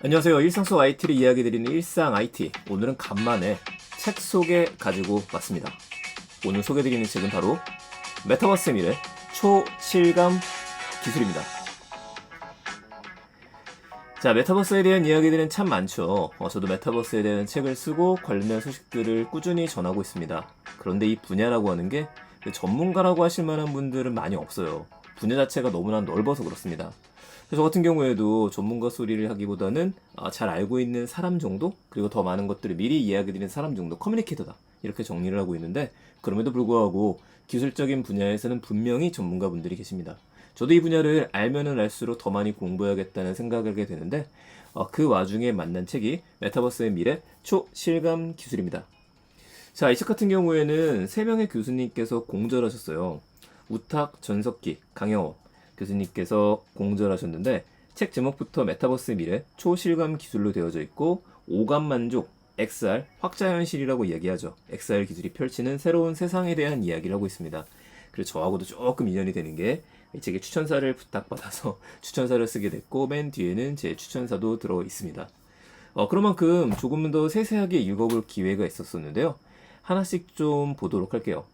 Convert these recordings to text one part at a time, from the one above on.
안녕하세요. 일상 속 IT를 이야기드리는 일상 IT. 오늘은 간만에 책 소개 가지고 왔습니다. 오늘 소개드리는 책은 바로 메타버스의 미래 초실감 기술입니다. 자, 메타버스에 대한 이야기들은 참 많죠. 저도 메타버스에 대한 책을 쓰고 관련된 소식들을 꾸준히 전하고 있습니다. 그런데 이 분야라고 하는 게 전문가라고 하실 만한 분들은 많이 없어요. 분야 자체가 너무나 넓어서 그렇습니다. 저 같은 경우에도 전문가 소리를 하기보다는 잘 알고 있는 사람 정도, 그리고 더 많은 것들을 미리 이야기드리는 사람 정도, 커뮤니케이터다, 이렇게 정리를 하고 있는데, 그럼에도 불구하고 기술적인 분야에서는 분명히 전문가분들이 계십니다. 저도 이 분야를 알면은 알수록 더 많이 공부해야겠다는 생각을 하게 되는데, 그 와중에 만난 책이 메타버스의 미래 초실감 기술입니다. 자, 이 책 같은 경우에는 3명의 교수님께서 공절하셨어요. 우탁, 전석기, 강영호 교수님께서 공절하셨는데, 책 제목부터 메타버스의 미래 초실감 기술로 되어져 있고, 오감 만족, XR, 확자현실이라고 이야기하죠. XR 기술이 펼치는 새로운 세상에 대한 이야기를 하고 있습니다. 그래서 저하고도 조금 인연이 되는 게, 이 책의 추천사를 부탁받아서 추천사를 쓰게 됐고, 맨 뒤에는 제 추천사도 들어 있습니다. 그런 만큼 조금 더 세세하게 읽어볼 기회가 있었었는데요. 하나씩 좀 보도록 할게요.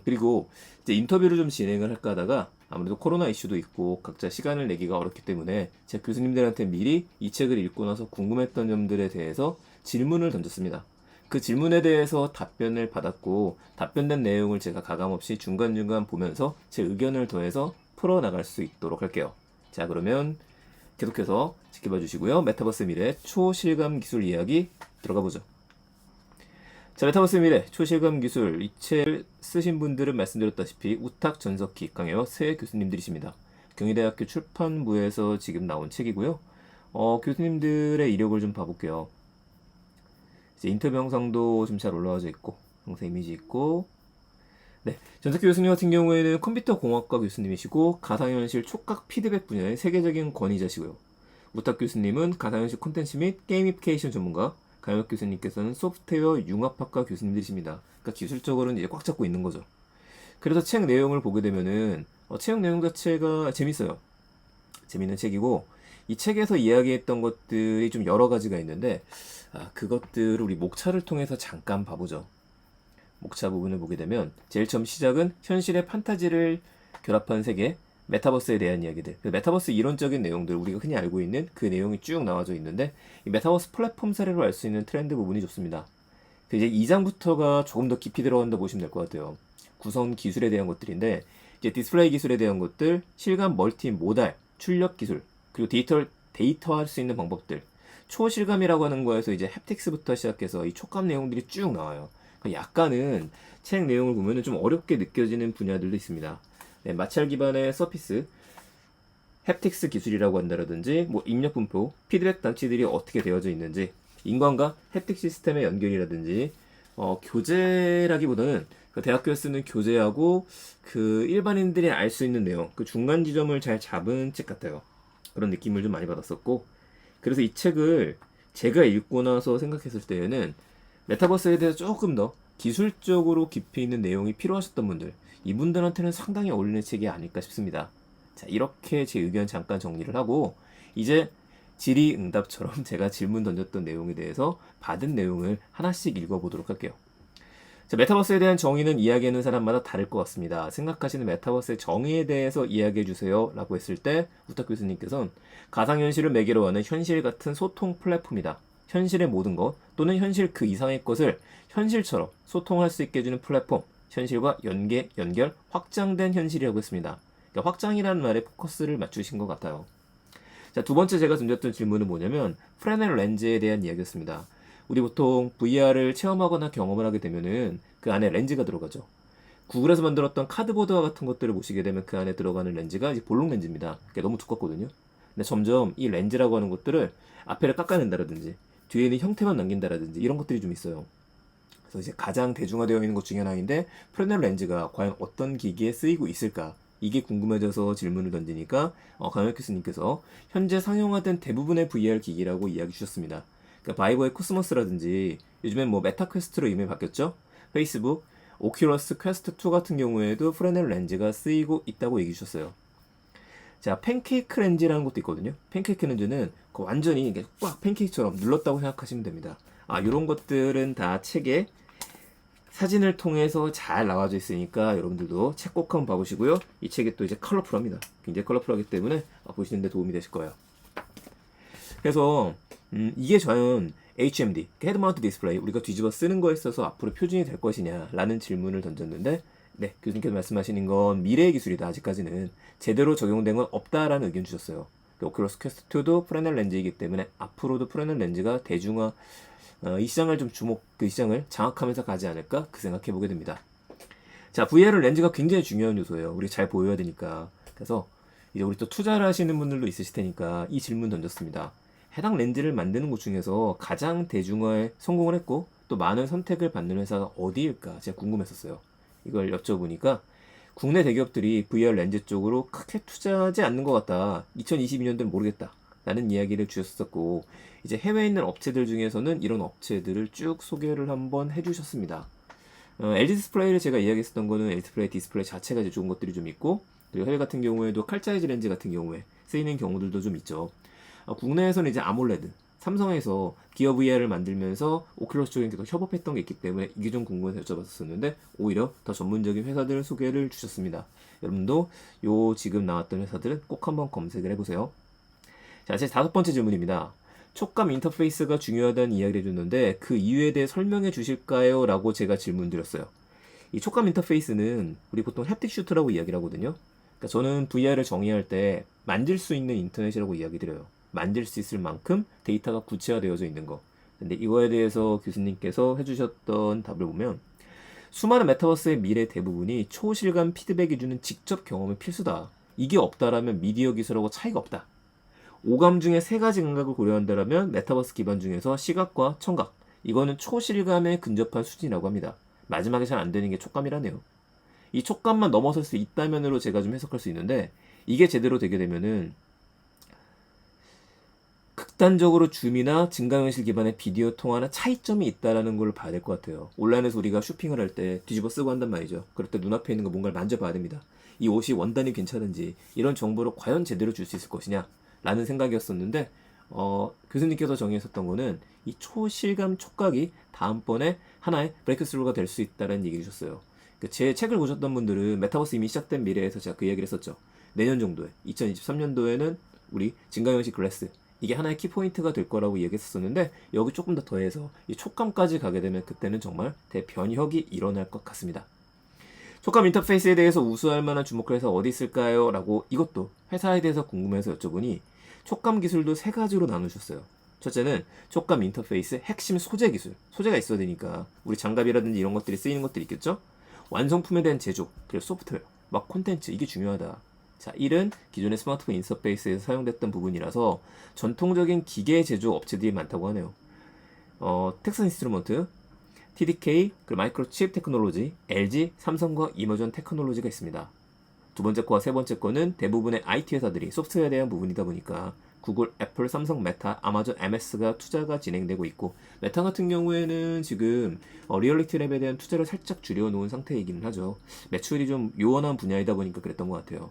그리고 이제 인터뷰를 좀 진행을 할까 하다가 아무래도 코로나 이슈도 있고 각자 시간을 내기가 어렵기 때문에 제 교수님들한테 미리 이 책을 읽고 나서 궁금했던 점들에 대해서 질문을 던졌습니다. 그 질문에 대해서 답변을 받았고, 답변된 내용을 제가 가감없이 중간중간 보면서 제 의견을 더해서 풀어나갈 수 있도록 할게요. 자, 그러면 계속해서 지켜봐 주시고요. 메타버스 미래 초실감 기술 이야기 들어가 보죠. 자, 메타버스 미래 초실감 기술, 이 책 쓰신 분들은 말씀드렸다시피 우탁, 전석기, 강혜원 세 교수님들이십니다. 경희대학교 출판부에서 지금 나온 책이고요. 교수님들의 이력을 좀 봐볼게요. 이제 인터뷰 영상도 좀 잘 올라와져 있고, 영상 이미지 있고. 네, 전석기 교수님 같은 경우에는 컴퓨터 공학과 교수님이시고 가상현실 촉각 피드백 분야의 세계적인 권위자시고요. 우탁 교수님은 가상현실 콘텐츠 및 게이미피케이션 전문가, 강혁 교수님께서는 소프트웨어 융합학과 교수님들이십니다. 그러니까 기술적으로는 이제 꽉 잡고 있는 거죠. 그래서 책 내용을 보게 되면은 책 내용 자체가 재밌어요. 재밌는 책이고, 이 책에서 이야기했던 것들이 좀 여러 가지가 있는데, 그것들을 우리 목차를 통해서 잠깐 봐보죠. 목차 부분을 보게 되면 제일 처음 시작은 현실의 판타지를 결합한 세계, 메타버스에 대한 이야기들, 메타버스 이론적인 내용들, 우리가 흔히 알고 있는 그 내용이 쭉 나와져 있는데, 이 메타버스 플랫폼 사례로 알 수 있는 트렌드 부분이 좋습니다. 이제 2장부터가 조금 더 깊이 들어간다 보시면 될 것 같아요. 구성 기술에 대한 것들인데, 이제 디스플레이 기술에 대한 것들, 실감 멀티 모달, 출력 기술, 그리고 데이터화할 수 있는 방법들, 초실감이라고 하는 거에서 이제 햅틱스부터 시작해서 이 촉감 내용들이 쭉 나와요. 약간은 책 내용을 보면 좀 어렵게 느껴지는 분야들도 있습니다. 네, 마찰 기반의 서피스, 햅틱스 기술이라고 한다라든지, 입력 분포, 피드백 장치들이 어떻게 되어져 있는지, 인관과 햅틱 시스템의 연결이라든지, 교재라기보다는 그 대학교에 쓰는 교재하고 그 일반인들이 알 수 있는 내용, 그 중간 지점을 잘 잡은 책 같아요. 그런 느낌을 좀 많이 받았었고, 그래서 이 책을 제가 읽고 나서 생각했을 때에는 메타버스에 대해서 조금 더 기술적으로 깊이 있는 내용이 필요하셨던 분들, 이분들한테는 상당히 어울리는 책이 아닐까 싶습니다. 자, 이렇게 제 의견 잠깐 정리를 하고, 이제 질의응답처럼 제가 질문 던졌던 내용에 대해서 받은 내용을 하나씩 읽어보도록 할게요. 자, 메타버스에 대한 정의는 이야기하는 사람마다 다를 것 같습니다. 생각하시는 메타버스의 정의에 대해서 이야기해 주세요 라고 했을 때 우탁 교수님께서는 가상현실을 매개로 하는 현실 같은 소통 플랫폼이다. 현실의 모든 것 또는 현실 그 이상의 것을 현실처럼 소통할 수 있게 해주는 플랫폼, 현실과 연결, 확장된 현실이라고 했습니다. 그러니까 확장이라는 말에 포커스를 맞추신 것 같아요. 자, 두 번째 제가 던졌던 질문은 뭐냐면 프레넬 렌즈에 대한 이야기였습니다. 우리 보통 VR을 체험하거나 경험을 하게 되면은 그 안에 렌즈가 들어가죠. 구글에서 만들었던 카드보드와 같은 것들을 보시게 되면 그 안에 들어가는 렌즈가 이제 볼록 렌즈입니다. 그게 너무 두껍거든요. 근데 점점 이 렌즈라고 하는 것들을 앞에를 깎아낸다라든지 뒤에 있는 형태만 남긴다라든지 이런 것들이 좀 있어요. 그래서 이제 가장 대중화되어 있는 것 중에 하나인데 프레넬 렌즈가 과연 어떤 기기에 쓰이고 있을까? 이게 궁금해져서 질문을 던지니까 강혁 교수님께서 현재 상용화된 대부분의 VR 기기라고 이야기 주셨습니다. 그러니까 바이버의 코스모스라든지 요즘엔 메타 퀘스트로 이름이 바뀌었죠? 페이스북, 오큘러스 퀘스트 2 같은 경우에도 프레넬 렌즈가 쓰이고 있다고 얘기해 주셨어요. 자, 팬케이크 렌즈라는 것도 있거든요. 팬케이크 렌즈는 완전히 이게 꽉 팬케이크처럼 눌렀다고 생각하시면 됩니다. 이런 것들은 다 책에 사진을 통해서 잘 나와져 있으니까 여러분들도 책 꼭 한번 봐보시고요. 이 책이 또 이제 컬러풀합니다. 굉장히 컬러풀하기 때문에 보시는데 도움이 되실 거예요. 그래서 이게 과연 HMD, 헤드 마운트 디스플레이, 우리가 뒤집어 쓰는 거에 있어서 앞으로 표준이 될 것이냐 라는 질문을 던졌는데, 네, 교수님께서 말씀하시는 건 미래의 기술이다. 아직까지는 제대로 적용된 건 없다라는 의견 주셨어요. 오큘러스 퀘스트 2도 프레넬 렌즈이기 때문에 앞으로도 프레넬 렌즈가 대중화, 이 시장을 좀 그 시장을 장악하면서 가지 않을까 그 생각해 보게 됩니다. 자, VR은 렌즈가 굉장히 중요한 요소예요. 우리 잘 보여야 되니까. 그래서 이제 우리 또 투자를 하시는 분들도 있으실 테니까 이 질문 던졌습니다. 해당 렌즈를 만드는 곳 중에서 가장 대중화에 성공을 했고 또 많은 선택을 받는 회사가 어디일까 제가 궁금했었어요. 이걸 여쭤보니까 국내 대기업들이 VR 렌즈 쪽으로 크게 투자하지 않는 것 같다. 2022년도는 모르겠다. 라는 이야기를 주셨었고, 이제 해외에 있는 업체들 중에서는 이런 업체들을 쭉 소개를 한번 해주셨습니다. LG 디스플레이를 제가 이야기했었던 거는 LG 디스플레이 자체가 이제 좋은 것들이 좀 있고, 그리고 해외 같은 경우에도 칼사이즈 렌즈 같은 경우에 쓰이는 경우들도 좀 있죠. 국내에서는 이제 아몰레드, 삼성에서 기어 VR을 만들면서 오큘러스 쪽에 계속 협업했던 게 있기 때문에 이게 좀 궁금해서 여쭤봤었는데 오히려 더 전문적인 회사들 소개를 주셨습니다. 여러분도 요 지금 나왔던 회사들은 꼭 한번 검색을 해보세요. 자, 제 5번째 질문입니다. 촉감 인터페이스가 중요하다는 이야기를 해줬는데 그 이유에 대해 설명해 주실까요? 라고 제가 질문 드렸어요. 이 촉감 인터페이스는 우리 보통 햅틱 슈트라고 이야기를 하거든요. 그러니까 저는 VR을 정의할 때 만질 수 있는 인터넷이라고 이야기 드려요. 만질 수 있을 만큼 데이터가 구체화되어져 있는 거. 근데 이거에 대해서 교수님께서 해주셨던 답을 보면 수많은 메타버스의 미래 대부분이 초실감 피드백이 주는 직접 경험이 필수다. 이게 없다라면 미디어 기술하고 차이가 없다. 오감 중에 3가지 감각을 고려한다면 메타버스 기반 중에서 시각과 청각, 이거는 초실감에 근접한 수준이라고 합니다. 마지막에 잘 안 되는 게 촉감이라네요. 이 촉감만 넘어설 수 있다면으로 제가 좀 해석할 수 있는데 이게 제대로 되게 되면은 극단적으로 줌이나 증강현실 기반의 비디오 통화나 차이점이 있다라는 걸 봐야 될 것 같아요. 온라인에서 우리가 쇼핑을 할 때 뒤집어 쓰고 한단 말이죠. 그럴 때 눈앞에 있는 거 뭔가를 만져봐야 됩니다. 이 옷이 원단이 괜찮은지 이런 정보를 과연 제대로 줄 수 있을 것이냐 라는 생각이었었는데 교수님께서 정의했었던 거는 이 초실감 촉각이 다음번에 하나의 브레이크스루가 될 수 있다는 얘기를 주셨어요. 제 책을 보셨던 분들은 메타버스 이미 시작된 미래에서 제가 그 얘기를 했었죠. 내년 정도에 2023년도에는 우리 증강현실 글래스 이게 하나의 키포인트가 될 거라고 얘기했었는데 여기 조금 더 더해서 이 촉감까지 가게 되면 그때는 정말 대변혁이 일어날 것 같습니다. 촉감 인터페이스에 대해서 우수할 만한 주목할 회사 어디 있을까요? 라고 이것도 회사에 대해서 궁금해서 여쭤보니 촉감 기술도 3가지로 나누셨어요. 첫째는 촉감 인터페이스 핵심 소재 기술. 소재가 있어야 되니까 우리 장갑이라든지 이런 것들이 쓰이는 것들이 있겠죠? 완성품에 대한 제조, 그리고 소프트웨어, 막 콘텐츠 이게 중요하다. 자, 1은 기존의 스마트폰 인터페이스에서 사용됐던 부분이라서 전통적인 기계 제조 업체들이 많다고 하네요. 텍슨 인스트루먼트, TDK, 그리고 마이크로칩 테크놀로지, LG, 삼성과 이머전 테크놀로지가 있습니다. 2번째 거와 3번째 거는 대부분의 IT 회사들이 소프트웨어에 대한 부분이다 보니까 구글, 애플, 삼성, 메타, 아마존, MS가 투자가 진행되고 있고 메타 같은 경우에는 지금 리얼리티 랩에 대한 투자를 살짝 줄여놓은 상태이기는 하죠. 매출이 좀 요원한 분야이다 보니까 그랬던 것 같아요.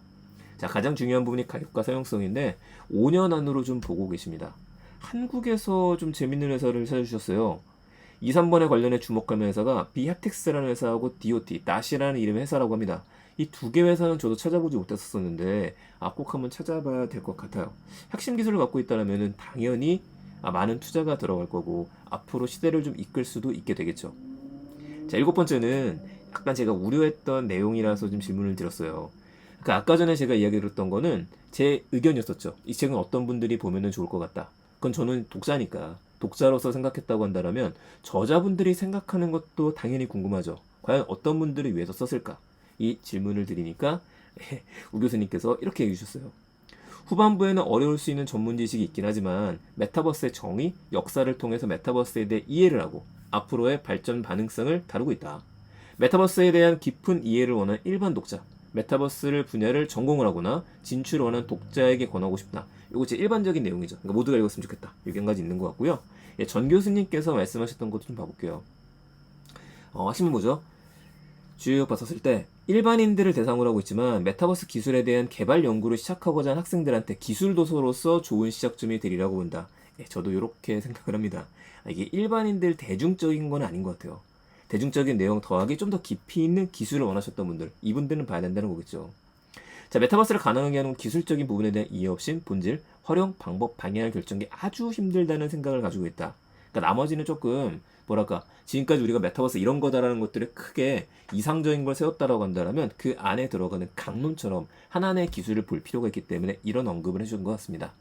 자, 가장 중요한 부분이 가격과 사용성인데 5년 안으로 좀 보고 계십니다. 한국에서 좀 재밌는 회사를 찾아주셨어요. 2, 3번에 관련해 주목할 회사가 비햅틱스라는 회사하고 DOT, 다시라는 이름의 회사라고 합니다. 이 2개 회사는 저도 찾아보지 못했었는데 꼭 한번 찾아봐야 될 것 같아요. 핵심 기술을 갖고 있다면 당연히 많은 투자가 들어갈 거고 앞으로 시대를 좀 이끌 수도 있게 되겠죠. 자, 7번째는 약간 제가 우려했던 내용이라서 좀 질문을 드렸어요. 아까 전에 제가 이야기 드렸던 거는 제 의견이었었죠. 이 책은 어떤 분들이 보면 좋을 것 같다. 그건 저는 독자니까 독자로서 생각했다고 한다면 저자분들이 생각하는 것도 당연히 궁금하죠. 과연 어떤 분들을 위해서 썼을까? 이 질문을 드리니까 우 교수님께서 이렇게 얘기해 주셨어요. 후반부에는 어려울 수 있는 전문 지식이 있긴 하지만 메타버스의 정의, 역사를 통해서 메타버스에 대해 이해를 하고 앞으로의 발전 가능성을 다루고 있다. 메타버스에 대한 깊은 이해를 원하는 일반 독자, 메타버스를 분야를 전공을 하거나 진출을 원하는 독자에게 권하고 싶다. 이거 제 일반적인 내용이죠. 그러니까 모두가 읽었으면 좋겠다. 이게 한 가지 있는 것 같고요. 전 교수님께서 말씀하셨던 것도 좀 봐볼게요. 핵심은 뭐죠? 쭉 봤었을 때 일반인들을 대상으로 하고 있지만 메타버스 기술에 대한 개발 연구를 시작하고자 하는 학생들한테 기술 도서로서 좋은 시작점이 되리라고 본다. 예, 저도 이렇게 생각을 합니다. 이게 일반인들 대중적인 건 아닌 것 같아요. 대중적인 내용 더하기 좀 더 깊이 있는 기술을 원하셨던 분들, 이분들은 봐야 된다는 거겠죠. 자, 메타버스를 가능하게 하는 기술적인 부분에 대한 이해 없인 본질, 활용, 방법, 방향을 결정하기 아주 힘들다는 생각을 가지고 있다. 그러니까 나머지는 조금 뭐랄까 지금까지 우리가 메타버스 이런 거다라는 것들을 크게 이상적인 걸 세웠다라고 한다면 그 안에 들어가는 강론처럼 하나의 기술을 볼 필요가 있기 때문에 이런 언급을 해준 것 같습니다.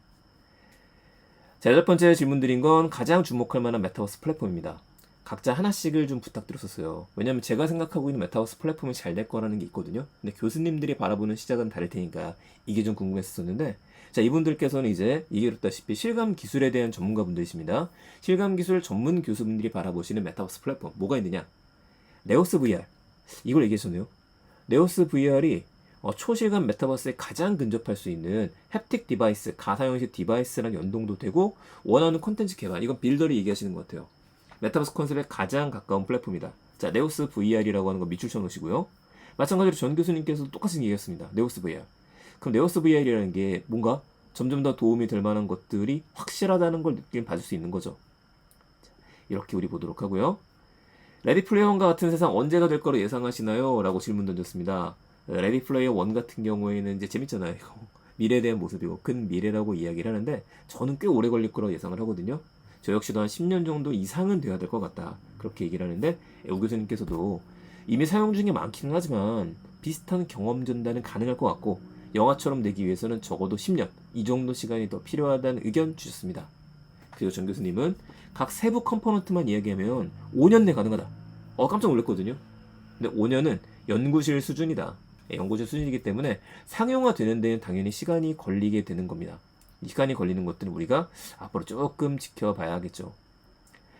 자, 여덟 번째 질문 드린 건 가장 주목할 만한 메타버스 플랫폼입니다. 각자 하나씩을 좀 부탁드렸었어요. 왜냐면 제가 생각하고 있는 메타버스 플랫폼이 잘 될 거라는 게 있거든요. 근데 교수님들이 바라보는 시작은 다를 테니까 이게 좀 궁금했었는데, 자, 이분들께서는 이제 얘기했다시피 실감 기술에 대한 전문가분들이십니다. 실감 기술 전문 교수분들이 바라보시는 메타버스 플랫폼 뭐가 있느냐? 네오스 VR. 이걸 얘기하셨네요. 네오스 VR이 초실감 메타버스에 가장 근접할 수 있는 햅틱 디바이스, 가상현실 디바이스랑 연동도 되고 원하는 콘텐츠 개발, 이건 빌더리 얘기하시는 것 같아요. 메타버스 컨셉에 가장 가까운 플랫폼이다. 자, 네오스 VR이라고 하는 거 밑줄 쳐놓으시고요. 마찬가지로 전 교수님께서도 똑같이 얘기했습니다. 네오스 VR. 그럼 네오스 VR이라는 게 뭔가 점점 더 도움이 될 만한 것들이 확실하다는 걸 느낌 받을 수 있는 거죠. 자, 이렇게 우리 보도록 하고요. 레디 플레이어 1과 같은 세상 언제가 될 거로 예상하시나요? 라고 질문 던졌습니다. 레디 플레이어 1 같은 경우에는 이제 재밌잖아요. 이거. 미래에 대한 모습이고 근미래라고 이야기를 하는데 저는 꽤 오래 걸릴 거라고 예상을 하거든요. 저 역시도 한 10년 정도 이상은 돼야 될 것 같다. 그렇게 얘기를 하는데 오 교수님께서도 이미 사용 중에 많기는 하지만 비슷한 경험 전달은 가능할 것 같고 영화처럼 되기 위해서는 적어도 10년 이 정도 시간이 더 필요하다는 의견 주셨습니다. 그리고 전 교수님은 각 세부 컴포넌트만 이야기하면 5년 내 가능하다. 깜짝 놀랐거든요. 근데 5년은 연구실 수준이다. 연구실 수준이기 때문에 상용화되는 데는 당연히 시간이 걸리게 되는 겁니다. 이 시간이 걸리는 것들은 우리가 앞으로 조금 지켜봐야겠죠.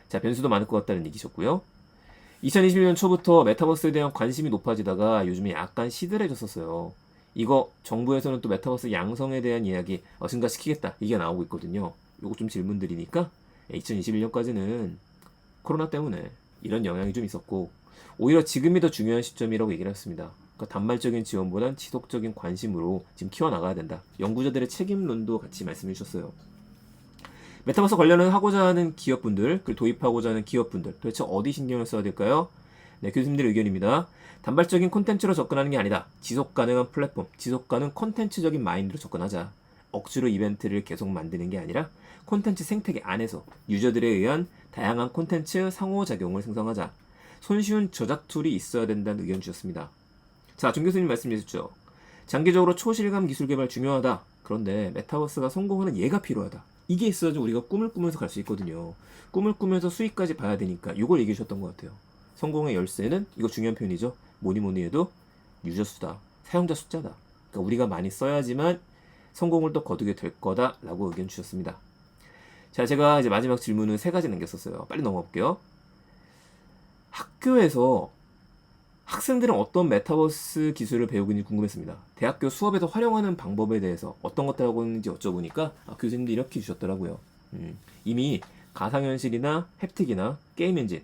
자, 변수도 많을 것 같다는 얘기셨고요. 2021년 초부터 메타버스에 대한 관심이 높아지다가 요즘에 약간 시들해졌었어요. 이거 정부에서는 또 메타버스 양성에 대한 이야기 증가시키겠다 이게 나오고 있거든요. 요거 좀 질문 드리니까 2021년까지는 코로나 때문에 이런 영향이 좀 있었고 오히려 지금이 더 중요한 시점이라고 얘기를 했습니다. 그러니까 단말적인 지원보단 지속적인 관심으로 지금 키워나가야 된다. 연구자들의 책임론도 같이 말씀해 주셨어요. 메타버스 관련을 하고자 하는 기업분들, 그리고 도입하고자 하는 기업분들 도대체 어디 신경을 써야 될까요? 네, 교수님들의 의견입니다. 단발적인 콘텐츠로 접근하는 게 아니다. 지속가능한 플랫폼, 지속가능 콘텐츠적인 마인드로 접근하자. 억지로 이벤트를 계속 만드는 게 아니라 콘텐츠 생태계 안에서 유저들에 의한 다양한 콘텐츠 상호작용을 생성하자. 손쉬운 저작 툴이 있어야 된다는 의견 주셨습니다. 자, 정 교수님 말씀 주셨죠. 장기적으로 초실감 기술 개발 중요하다. 그런데 메타버스가 성공하는 예가 필요하다. 이게 있어야지 우리가 꿈을 꾸면서 갈 수 있거든요. 꿈을 꾸면서 수익까지 봐야 되니까 이걸 얘기해 주셨던 것 같아요. 성공의 열쇠는 이거 중요한 표현이죠. 뭐니 해도 유저 수다, 사용자 숫자다. 그러니까 우리가 많이 써야지만 성공을 또 거두게 될 거다라고 의견 주셨습니다. 자, 제가 이제 마지막 질문은 3가지 남겼었어요. 빨리 넘어가 볼게요. 학교에서 학생들은 어떤 메타버스 기술을 배우고 있는지 궁금했습니다. 대학교 수업에서 활용하는 방법에 대해서 어떤 것들 하고 있는지 여쭤보니까 교수님들이 이렇게 주셨더라고요. 이미 가상현실이나 햅틱이나 게임 엔진,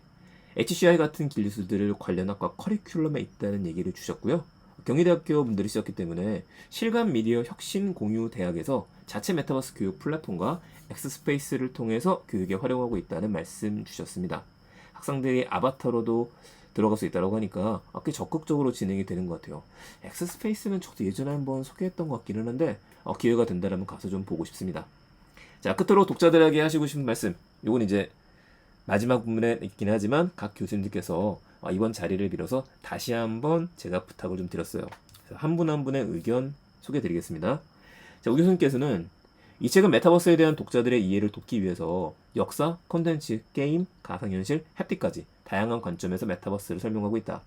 HCI 같은 기술들을 관련 학과 커리큘럼에 있다는 얘기를 주셨고요. 경희대학교 분들이 쓰셨기 때문에 실감 미디어 혁신 공유 대학에서 자체 메타버스 교육 플랫폼과 엑스스페이스를 통해서 교육에 활용하고 있다는 말씀 주셨습니다. 학생들이 아바타로도 들어갈 수 있다고 하니까 꽤 적극적으로 진행이 되는 것 같아요. 엑스스페이스는 저도 예전에 한번 소개했던 것 같기는 한데 기회가 된다면 가서 좀 보고 싶습니다. 자, 끝으로 독자들에게 하시고 싶은 말씀, 이건 이제 마지막 부분에 있긴 하지만 각 교수님들께서 이번 자리를 빌어서 다시 한번 제가 부탁을 좀 드렸어요. 한 분 한 분의 의견 소개해드리겠습니다. 자, 우 교수님께서는 이 책은 메타버스에 대한 독자들의 이해를 돕기 위해서 역사, 콘텐츠, 게임, 가상현실, 햅틱까지 다양한 관점에서 메타버스를 설명하고 있다.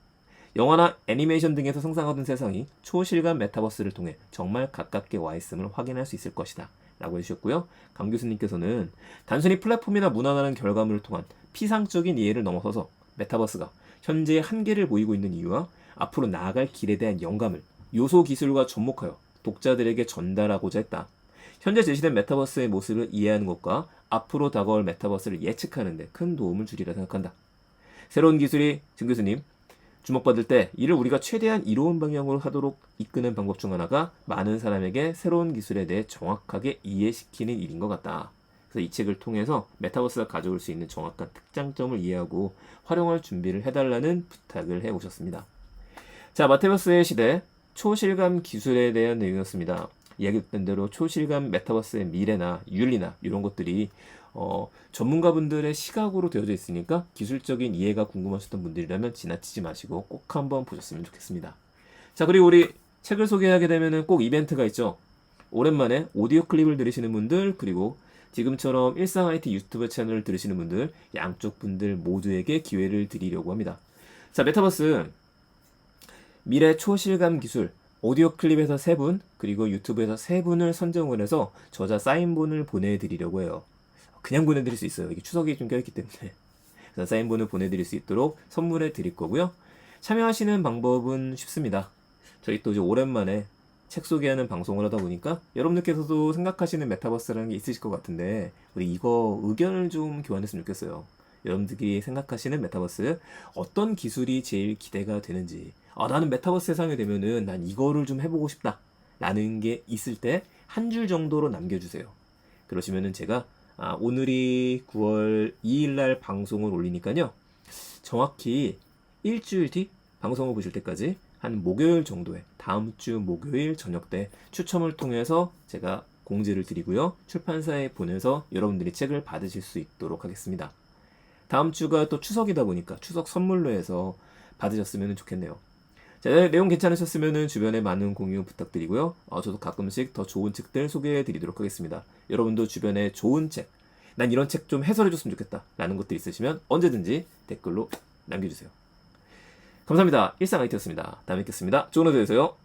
영화나 애니메이션 등에서 상상하던 세상이 초실감 메타버스를 통해 정말 가깝게 와 있음을 확인할 수 있을 것이다. 라고 해주셨고요. 강 교수님께서는 단순히 플랫폼이나 문화라는 결과물을 통한 피상적인 이해를 넘어서서 메타버스가 현재의 한계를 보이고 있는 이유와 앞으로 나아갈 길에 대한 영감을 요소 기술과 접목하여 독자들에게 전달하고자 했다. 현재 제시된 메타버스의 모습을 이해하는 것과 앞으로 다가올 메타버스를 예측하는 데 큰 도움을 주리라 생각한다. 새로운 기술이 정 교수님 주목받을 때 이를 우리가 최대한 이로운 방향으로 하도록 이끄는 방법 중 하나가 많은 사람에게 새로운 기술에 대해 정확하게 이해시키는 일인 것 같다. 그래서 이 책을 통해서 메타버스가 가져올 수 있는 정확한 특장점을 이해하고 활용할 준비를 해달라는 부탁을 해오셨습니다. 자, 메타버스의 시대, 초실감 기술에 대한 내용이었습니다. 이야기 듣던 대로 초실감 메타버스의 미래나 윤리나 이런 것들이 전문가분들의 시각으로 되어져 있으니까 기술적인 이해가 궁금하셨던 분들이라면 지나치지 마시고 꼭 한번 보셨으면 좋겠습니다. 자, 그리고 우리 책을 소개하게 되면은 꼭 이벤트가 있죠. 오랜만에 오디오 클립을 들으시는 분들, 그리고 지금처럼 일상 IT 유튜브 채널을 들으시는 분들, 양쪽 분들 모두에게 기회를 드리려고 합니다. 자, 메타버스 미래 초실감 기술 오디오 클립에서 3분, 그리고 유튜브에서 3분을 선정을 해서 저자 사인본을 보내드리려고 해요. 그냥 보내드릴 수 있어요. 이게 추석이 좀 껴있기 때문에. 그래서 사인본을 보내드릴 수 있도록 선물해 드릴 거고요. 참여하시는 방법은 쉽습니다. 저희 또 이제 오랜만에 책 소개하는 방송을 하다 보니까 여러분들께서도 생각하시는 메타버스라는 게 있으실 것 같은데 우리 이거 의견을 좀 교환했으면 좋겠어요. 여러분들이 생각하시는 메타버스 어떤 기술이 제일 기대가 되는지, 나는 메타버스 세상이 되면은 난 이거를 좀 해보고 싶다 라는 게 있을 때 한 줄 정도로 남겨주세요. 그러시면은 제가 오늘이 9월 2일 날 방송을 올리니까요, 정확히 일주일 뒤 방송을 보실 때까지 한 목요일 정도에, 다음 주 목요일 저녁 때 추첨을 통해서 제가 공지를 드리고요, 출판사에 보내서 여러분들이 책을 받으실 수 있도록 하겠습니다. 다음 주가 또 추석이다 보니까 추석 선물로 해서 받으셨으면 좋겠네요. 자, 내용 괜찮으셨으면 주변에 많은 공유 부탁드리고요. 저도 가끔씩 더 좋은 책들 소개해 드리도록 하겠습니다. 여러분도 주변에 좋은 책, 난 이런 책 좀 해설해 줬으면 좋겠다 라는 것들 있으시면 언제든지 댓글로 남겨주세요. 감사합니다. 일상 IT였습니다. 다음에 뵙겠습니다. 좋은 하루 되세요.